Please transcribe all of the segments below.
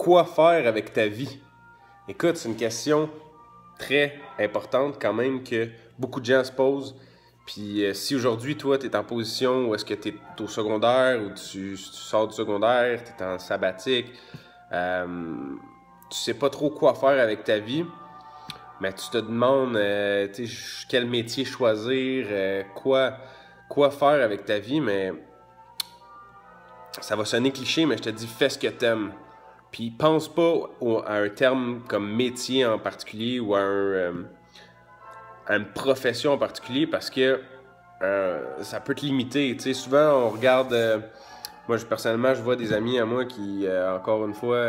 quoi faire avec ta vie? Écoute, c'est une question très importante quand même que beaucoup de gens se posent. Puis si aujourd'hui, toi, tu es en position où est-ce que tu es au secondaire ou tu sors du secondaire, tu es en sabbatique, tu sais pas trop quoi faire avec ta vie, mais tu te demandes quel métier choisir, quoi faire avec ta vie, mais ça va sonner cliché, mais je te dis, fais ce que t'aimes. Puis pense pas à un terme comme métier en particulier ou à une profession en particulier parce que ça peut te limiter. Tu sais, souvent, on regarde... moi, personnellement, je vois des amis à moi qui, encore une fois,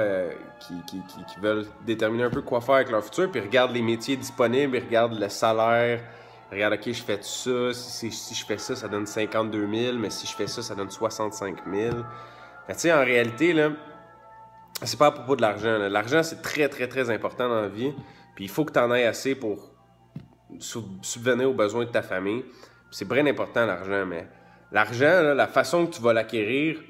qui veulent déterminer un peu quoi faire avec leur futur, puis ils regardent les métiers disponibles, ils regardent le salaire, ils regardent, OK, je fais ça, si je fais ça, ça donne 52 000, mais si je fais ça, ça donne 65 000. Tu sais, en réalité, là, c'est pas à propos de l'argent. L'argent, c'est très, très, très important dans la vie, puis il faut que tu en aies assez pour subvenir aux besoins de ta famille. C'est bien important, l'argent, mais l'argent, là, la façon que tu vas l'acquérir,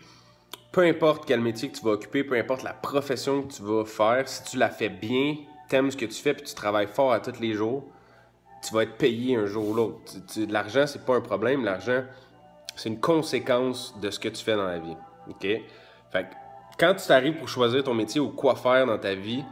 peu importe quel métier que tu vas occuper, peu importe la profession que tu vas faire, si tu la fais bien, t'aimes ce que tu fais puis tu travailles fort à tous les jours, tu vas être payé un jour ou l'autre. L'argent, c'est pas un problème. L'argent, c'est une conséquence de ce que tu fais dans la vie. OK? Fait que quand tu t'arrives pour choisir ton métier ou quoi faire dans ta vie,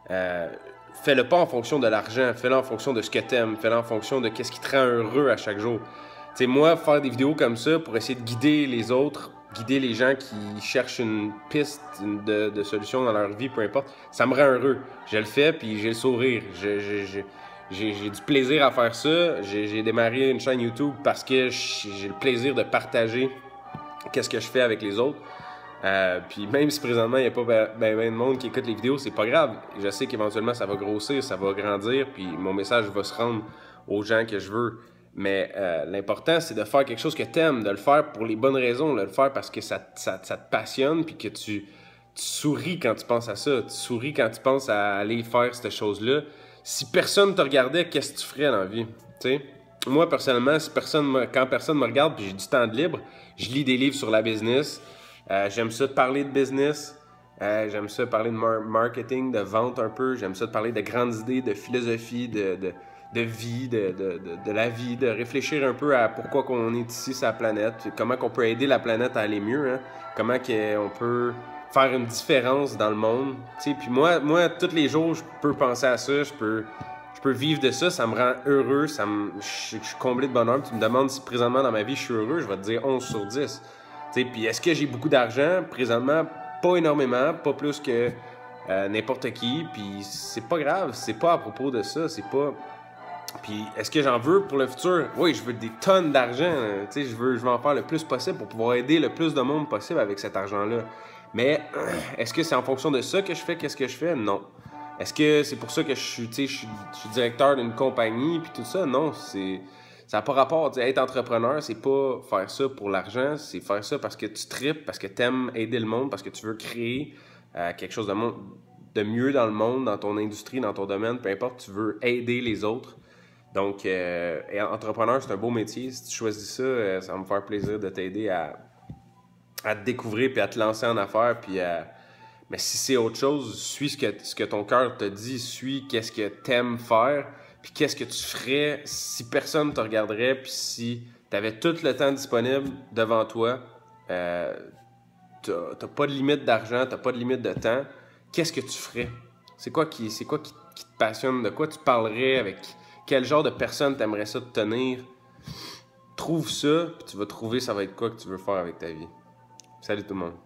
fais-le pas en fonction de l'argent, fais-le en fonction de ce que t'aimes, fais-le en fonction de qu'est-ce qui te rend heureux à chaque jour. Tu sais, moi, faire des vidéos comme ça pour essayer de guider les autres, guider les gens qui cherchent une piste de solution dans leur vie, peu importe, ça me rend heureux. Je le fais, puis j'ai le sourire. J'ai du plaisir à faire ça. J'ai démarré une chaîne YouTube parce que j'ai le plaisir de partager qu'est-ce que je fais avec les autres. Puis même si présentement il n'y a pas ben de monde qui écoute les vidéos, c'est pas grave. Je sais qu'éventuellement ça va grossir, ça va grandir, puis mon message va se rendre aux gens que je veux. Mais l'important, c'est de faire quelque chose que tu aimes, de le faire pour les bonnes raisons, de le faire parce que ça te passionne, puis que tu souris quand tu penses à ça. Tu souris quand tu penses à aller faire cette chose-là. Si personne te regardait, qu'est-ce que tu ferais dans la vie? T'sais? Moi, personnellement, quand personne me regarde puis j'ai du temps de libre, je lis des livres sur la business. J'aime ça de parler de business. J'aime ça de parler de marketing, de vente un peu. J'aime ça de parler de grandes idées, de philosophie, de vie, de la vie, de réfléchir un peu à pourquoi on est ici sur la planète, comment on peut aider la planète à aller mieux, hein? Comment on peut faire une différence dans le monde. T'sais, puis moi, tous les jours, je peux penser à ça, je peux vivre de ça, ça me rend heureux, je suis comblé de bonheur. Tu me demandes si présentement dans ma vie je suis heureux, je vais te dire 11 sur 10. Puis est-ce que j'ai beaucoup d'argent? Présentement, pas énormément, pas plus que n'importe qui, puis c'est pas grave, c'est pas à propos de ça, c'est pas... Puis est-ce que j'en veux pour le futur? Oui, je veux des tonnes d'argent, je veux en faire le plus possible pour pouvoir aider le plus de monde possible avec cet argent-là. Mais est-ce que c'est en fonction de ça que je fais qu'est-ce que je fais? Non. Est-ce que c'est pour ça que je suis directeur d'une compagnie puis tout ça? Non, ça n'a pas rapport. T'sais, être entrepreneur, c'est pas faire ça pour l'argent, c'est faire ça parce que tu tripes, parce que tu aimes aider le monde, parce que tu veux créer quelque chose de mieux dans le monde, dans ton industrie, dans ton domaine, peu importe, tu veux aider les autres. Donc, entrepreneur, c'est un beau métier. Si tu choisis ça, ça va me faire plaisir de t'aider à te découvrir puis à te lancer en affaires. Puis mais si c'est autre chose, suis ce que ton cœur te dit, suis qu'est-ce que t'aimes faire, puis qu'est-ce que tu ferais si personne te regarderait, puis si tu avais tout le temps disponible devant toi, t'as pas de limite d'argent, t'as pas de limite de temps, qu'est-ce que tu ferais? C'est quoi qui te passionne? De quoi tu parlerais? Avec quel genre de personne t'aimerais ça te tenir? Trouve ça, puis tu vas trouver ça va être quoi que tu veux faire avec ta vie. Salut tout le monde.